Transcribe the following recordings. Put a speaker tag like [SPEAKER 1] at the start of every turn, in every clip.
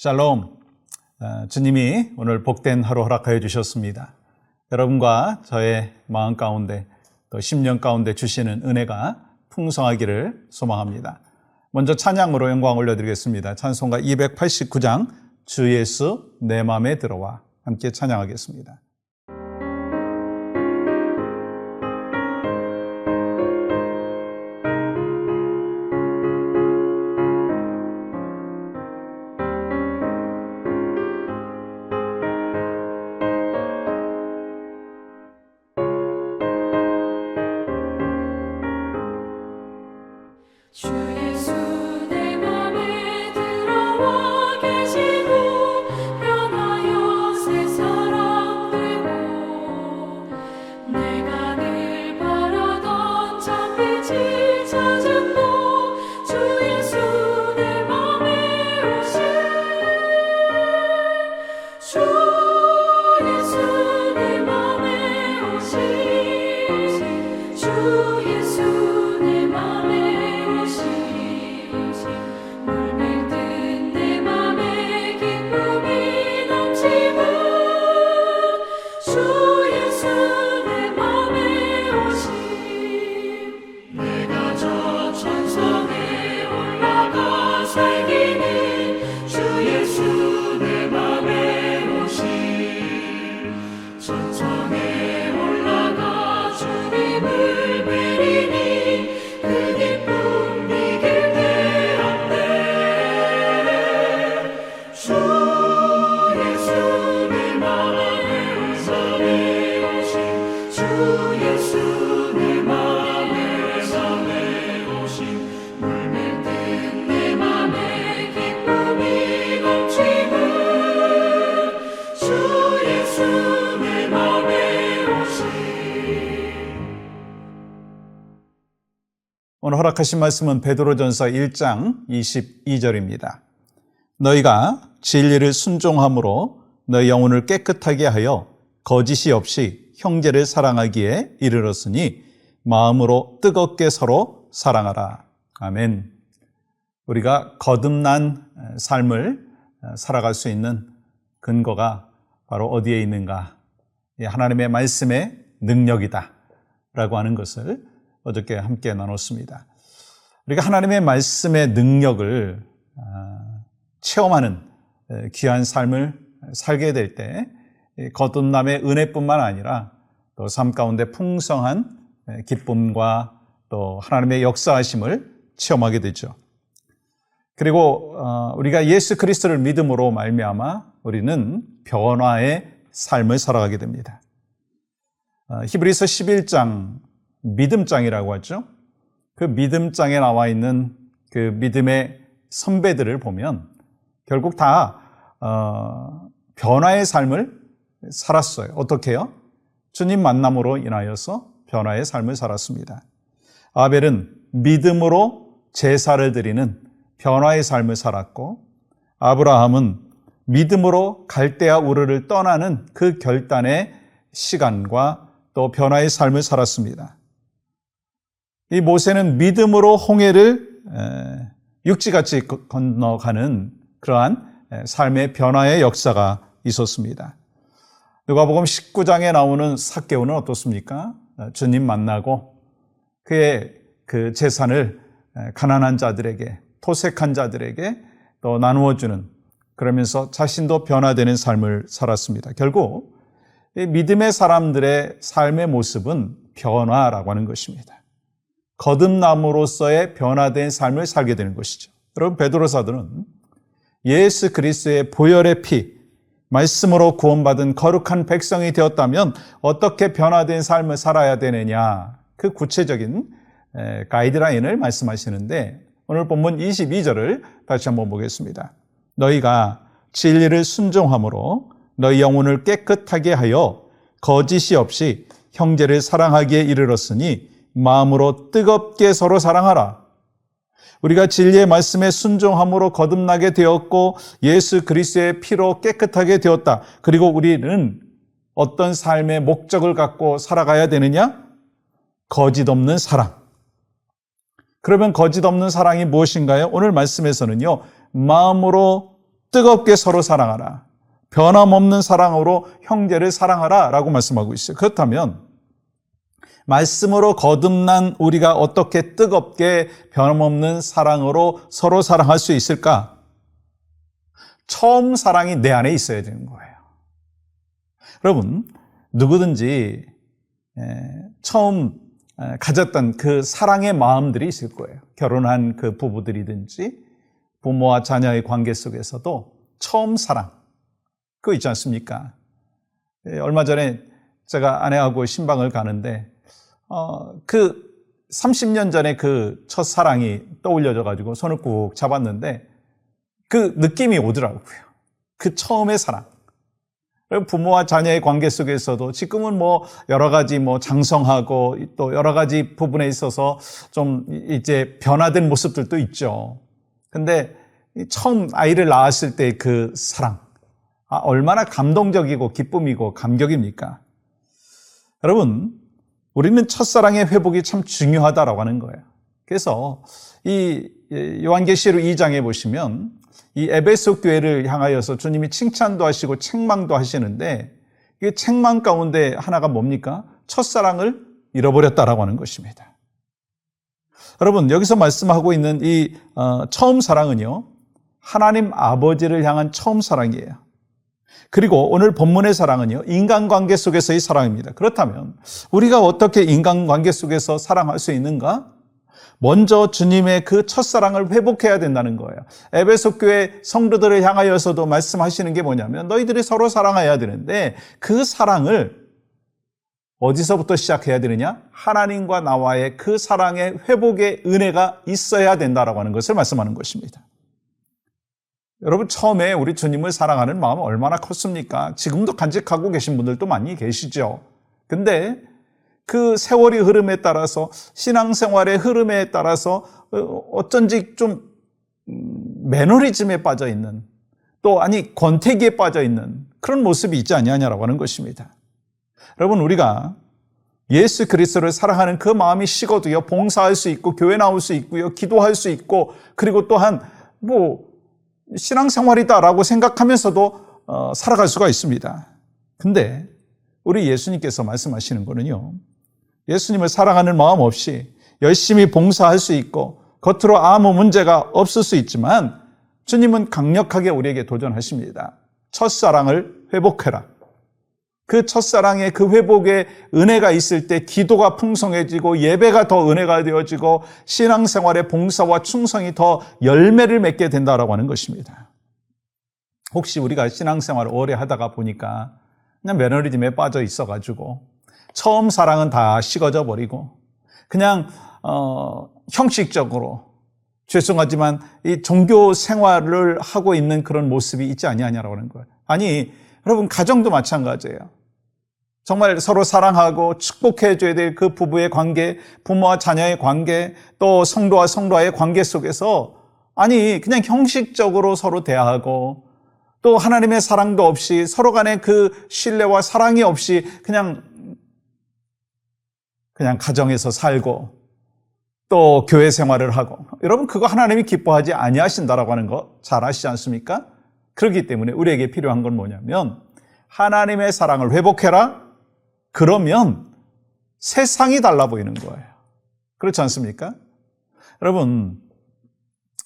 [SPEAKER 1] 샬롬. 주님이 오늘 복된 하루 허락하여 주셨습니다. 여러분과 저의 마음 가운데 또 심령 가운데 주시는 은혜가 풍성하기를 소망합니다. 먼저 찬양으로 영광 올려드리겠습니다. 찬송가 289장 주 예수 내 맘에 들어와 함께 찬양하겠습니다.
[SPEAKER 2] 주 예수 내 맘에 들어와 계시고 변하여 새 사람 되고 내가 늘 바라던 참빛을 찾았고 주 예수 내 맘에 오신 주 예수 내 맘에 오신 주 예수 내 맘에 물밀듯 내 맘에 기쁨이 넘치고 주 예수 내 맘에 오신 내가 저 천상에 올라가 살기는 주 예수 내 맘에 오신 천상에 올라가 주님을 뵈리니 그 기쁨 이길 때 없네 주 예수 내 맘에 오신 주 예수 내 맘에 오신 물밀듯 내 맘에 기쁨이 넘치고 주 예수 내 맘에 오신
[SPEAKER 1] 오늘 허락하신 말씀은 베드로전서 1장 22절입니다. 너희가 진리를 순종함으로 너희 영혼을 깨끗하게 하여 거짓이 없이 형제를 사랑하기에 이르렀으니 마음으로 뜨겁게 서로 사랑하라. 아멘. 우리가 거듭난 삶을 살아갈 수 있는 근거가 바로 어디에 있는가? 하나님의 말씀의 능력이다 라고 하는 것을 어저께 함께 나눴습니다. 우리가 하나님의 말씀의 능력을 체험하는 귀한 삶을 살게 될 때 거듭남의 은혜뿐만 아니라 또 삶 가운데 풍성한 기쁨과 또 하나님의 역사하심을 체험하게 되죠. 그리고 우리가 예수 그리스도를 믿음으로 말미암아 우리는 변화의 삶을 살아가게 됩니다. 히브리서 11장 믿음장이라고 하죠. 그 믿음장에 나와 있는 그 믿음의 선배들을 보면 결국 다 변화의 삶을 살았어요. 어떻게 해요? 주님 만남으로 인하여서 변화의 삶을 살았습니다. 아벨은 믿음으로 제사를 드리는 변화의 삶을 살았고 아브라함은 믿음으로 갈대아 우르를 떠나는 그 결단의 시간과 또 변화의 삶을 살았습니다. 이 모세는 믿음으로 홍해를 육지같이 건너가는 그러한 삶의 변화의 역사가 있었습니다. 누가복음 19장에 나오는 삭개오는 어떻습니까? 주님 만나고 그의 그 재산을 가난한 자들에게, 토색한 자들에게 또 나누어주는, 그러면서 자신도 변화되는 삶을 살았습니다. 결국 이 믿음의 사람들의 삶의 모습은 변화라고 하는 것입니다. 거듭남으로서의 변화된 삶을 살게 되는 것이죠. 여러분, 베드로 사도는 예수 그리스도의 보혈의 피, 말씀으로 구원받은 거룩한 백성이 되었다면 어떻게 변화된 삶을 살아야 되느냐, 그 구체적인 가이드라인을 말씀하시는데 오늘 본문 22절을 다시 한번 보겠습니다. 너희가 진리를 순종함으로 너희 영혼을 깨끗하게 하여 거짓이 없이 형제를 사랑하기에 이르렀으니 마음으로 뜨겁게 서로 사랑하라. 우리가 진리의 말씀에 순종함으로 거듭나게 되었고 예수 그리스도의 피로 깨끗하게 되었다. 그리고 우리는 어떤 삶의 목적을 갖고 살아가야 되느냐? 거짓 없는 사랑. 그러면 거짓 없는 사랑이 무엇인가요? 오늘 말씀에서는요, 마음으로 뜨겁게 서로 사랑하라. 변함없는 사랑으로 형제를 사랑하라 라고 말씀하고 있어요. 그렇다면 말씀으로 거듭난 우리가 어떻게 뜨겁게 변함없는 사랑으로 서로 사랑할 수 있을까? 처음 사랑이 내 안에 있어야 되는 거예요. 여러분, 누구든지 처음 가졌던 그 사랑의 마음들이 있을 거예요. 결혼한 그 부부들이든지 부모와 자녀의 관계 속에서도 처음 사랑, 그거 있지 않습니까? 얼마 전에 제가 아내하고 신방을 가는데 그 30년 전에 그 첫사랑이 떠올려져 가지고 손을 꾹 잡았는데 그 느낌이 오더라고요. 그 처음의 사랑. 부모와 자녀의 관계 속에서도 지금은 뭐 여러 가지 뭐 장성하고 또 여러 가지 부분에 있어서 좀 이제 변화된 모습들도 있죠. 근데 처음 아이를 낳았을 때 그 사랑, 얼마나 감동적이고 기쁨이고 감격입니까? 여러분, 우리는 첫사랑의 회복이 참 중요하다라고 하는 거예요. 그래서 이 요한계시록 2장에 보시면 이 에베소 교회를 향하여서 주님이 칭찬도 하시고 책망도 하시는데 이 책망 가운데 하나가 뭡니까? 첫사랑을 잃어버렸다라고 하는 것입니다. 여러분, 여기서 말씀하고 있는 이 처음 사랑은요, 하나님 아버지를 향한 처음 사랑이에요. 그리고 오늘 본문의 사랑은요, 인간관계 속에서의 사랑입니다. 그렇다면 우리가 어떻게 인간관계 속에서 사랑할 수 있는가? 먼저 주님의 그 첫사랑을 회복해야 된다는 거예요. 에베소 교회 성도들을 향하여서도 말씀하시는 게 뭐냐면 너희들이 서로 사랑해야 되는데 그 사랑을 어디서부터 시작해야 되느냐? 하나님과 나와의 그 사랑의 회복의 은혜가 있어야 된다라고 하는 것을 말씀하는 것입니다. 여러분, 처음에 우리 주님을 사랑하는 마음은 얼마나 컸습니까? 지금도 간직하고 계신 분들도 많이 계시죠. 근데 그 세월이 흐름에 따라서 신앙생활의 흐름에 따라서 어쩐지 좀 매너리즘에 빠져 있는 또 아니 권태기에 빠져 있는 그런 모습이 있지 아니하냐라고 하는 것입니다. 여러분, 우리가 예수 그리스도를 사랑하는 그 마음이 식어도요, 봉사할 수 있고 교회 나올 수 있고요, 기도할 수 있고 그리고 또한 뭐 신앙생활이다라고 생각하면서도 살아갈 수가 있습니다. 근데 우리 예수님께서 말씀하시는 거는요, 예수님을 사랑하는 마음 없이 열심히 봉사할 수 있고 겉으로 아무 문제가 없을 수 있지만 주님은 강력하게 우리에게 도전하십니다. 첫사랑을 회복해라. 그 첫사랑의 그 회복의 은혜가 있을 때 기도가 풍성해지고 예배가 더 은혜가 되어지고 신앙생활의 봉사와 충성이 더 열매를 맺게 된다라고 하는 것입니다. 혹시 우리가 신앙생활을 오래 하다가 보니까 그냥 매너리즘에 빠져 있어가지고 처음 사랑은 다 식어져 버리고 그냥 형식적으로 죄송하지만 이 종교 생활을 하고 있는 그런 모습이 있지 아니하냐라고 하는 거예요. 아니, 여러분, 가정도 마찬가지예요. 정말 서로 사랑하고 축복해줘야 될 그 부부의 관계, 부모와 자녀의 관계, 또 성도와 성도와의 관계 속에서 아니 그냥 형식적으로 서로 대하고 또 하나님의 사랑도 없이 서로 간의 그 신뢰와 사랑이 없이 그냥 가정에서 살고 또 교회 생활을 하고, 여러분, 그거 하나님이 기뻐하지 아니하신다라고 하는 거 잘 아시지 않습니까? 그렇기 때문에 우리에게 필요한 건 뭐냐면 하나님의 사랑을 회복해라. 그러면 세상이 달라 보이는 거예요. 그렇지 않습니까? 여러분,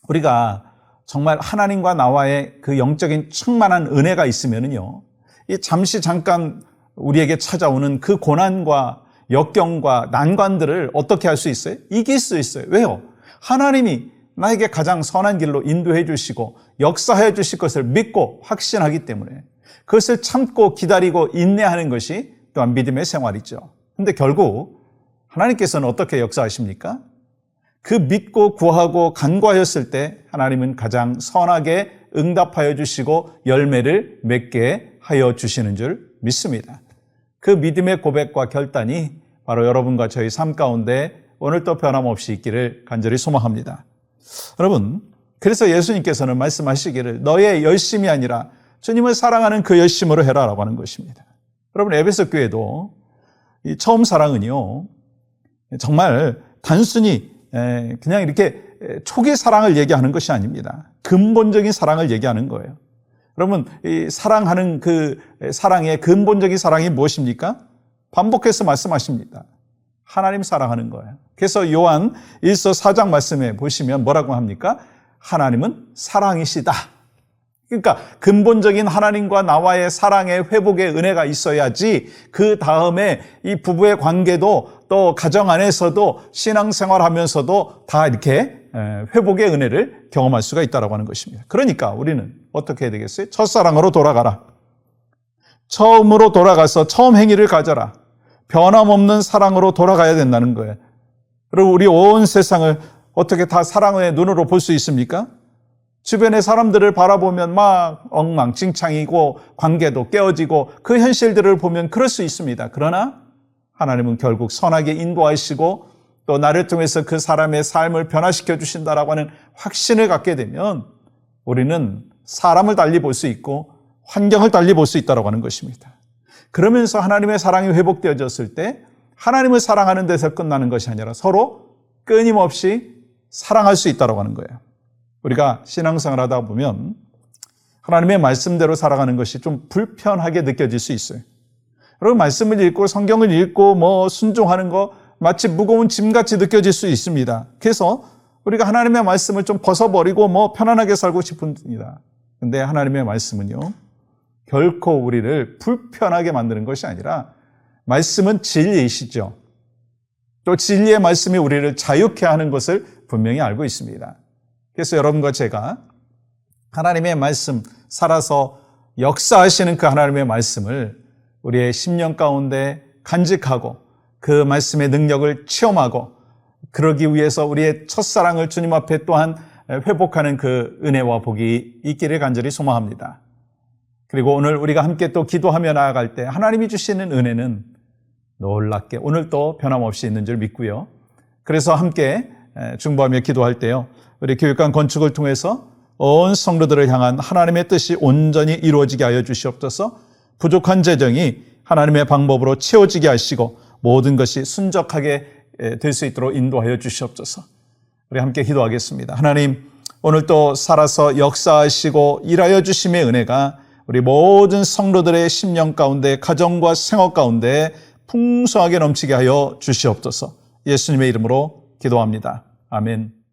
[SPEAKER 1] 우리가 정말 하나님과 나와의 그 영적인 충만한 은혜가 있으면은요, 이 잠깐 우리에게 찾아오는 그 고난과 역경과 난관들을 어떻게 할 수 있어요? 이길 수 있어요. 왜요? 하나님이 나에게 가장 선한 길로 인도해 주시고 역사해 주실 것을 믿고 확신하기 때문에 그것을 참고 기다리고 인내하는 것이 또한 믿음의 생활이죠. 근데 결국 하나님께서는 어떻게 역사하십니까? 그 믿고 구하고 간구하였을 때 하나님은 가장 선하게 응답하여 주시고 열매를 맺게 하여 주시는 줄 믿습니다. 그 믿음의 고백과 결단이 바로 여러분과 저희 삶 가운데 오늘도 변함없이 있기를 간절히 소망합니다. 여러분, 그래서 예수님께서는 말씀하시기를 너의 열심이 아니라 주님을 사랑하는 그 열심으로 해라라고 하는 것입니다. 여러분, 에베소 교회도 이 처음 사랑은요, 정말 단순히 그냥 이렇게 초기 사랑을 얘기하는 것이 아닙니다. 근본적인 사랑을 얘기하는 거예요. 여러분, 이 사랑하는 그 사랑의 근본적인 사랑이 무엇입니까? 반복해서 말씀하십니다. 하나님 사랑하는 거예요. 그래서 요한 1서 4장 말씀에 보시면 뭐라고 합니까? 하나님은 사랑이시다. 그러니까 근본적인 하나님과 나와의 사랑의 회복의 은혜가 있어야지 그 다음에 이 부부의 관계도 또 가정 안에서도 신앙생활하면서도 다 이렇게 회복의 은혜를 경험할 수가 있다고 하는 것입니다. 그러니까 우리는 어떻게 해야 되겠어요? 첫사랑으로 돌아가라. 처음으로 돌아가서 처음 행위를 가져라. 변함없는 사랑으로 돌아가야 된다는 거예요. 그리고 우리 온 세상을 어떻게 다 사랑의 눈으로 볼 수 있습니까? 주변의 사람들을 바라보면 막 엉망진창이고 관계도 깨어지고 그 현실들을 보면 그럴 수 있습니다. 그러나 하나님은 결국 선하게 인도하시고 또 나를 통해서 그 사람의 삶을 변화시켜 주신다라고 하는 확신을 갖게 되면 우리는 사람을 달리 볼 수 있고 환경을 달리 볼 수 있다고 하는 것입니다. 그러면서 하나님의 사랑이 회복되어졌을 때 하나님을 사랑하는 데서 끝나는 것이 아니라 서로 끊임없이 사랑할 수 있다고 하는 거예요. 우리가 신앙생활 하다 보면 하나님의 말씀대로 살아가는 것이 좀 불편하게 느껴질 수 있어요. 여러분, 말씀을 읽고 성경을 읽고 순종하는 거 마치 무거운 짐같이 느껴질 수 있습니다. 그래서 우리가 하나님의 말씀을 좀 벗어버리고 편안하게 살고 싶습니다. 근데 하나님의 말씀은요, 결코 우리를 불편하게 만드는 것이 아니라 말씀은 진리이시죠. 또 진리의 말씀이 우리를 자유케 하는 것을 분명히 알고 있습니다. 그래서 여러분과 제가 하나님의 말씀 살아서 역사하시는 그 하나님의 말씀을 우리의 심령 가운데 간직하고 그 말씀의 능력을 체험하고 그러기 위해서 우리의 첫사랑을 주님 앞에 또한 회복하는 그 은혜와 복이 있기를 간절히 소망합니다. 그리고 오늘 우리가 함께 또 기도하며 나아갈 때 하나님이 주시는 은혜는 놀랍게 오늘 또 변함없이 있는 줄 믿고요. 그래서 함께 중보하며 기도할 때요, 우리 교육관 건축을 통해서 온 성도들을 향한 하나님의 뜻이 온전히 이루어지게 하여 주시옵소서. 부족한 재정이 하나님의 방법으로 채워지게 하시고 모든 것이 순적하게 될 수 있도록 인도하여 주시옵소서. 우리 함께 기도하겠습니다. 하나님, 오늘 또 살아서 역사하시고 일하여 주심의 은혜가 우리 모든 성도들의 심령 가운데, 가정과 생활 가운데 풍성하게 넘치게 하여 주시옵소서. 예수님의 이름으로 기도합니다. 아멘.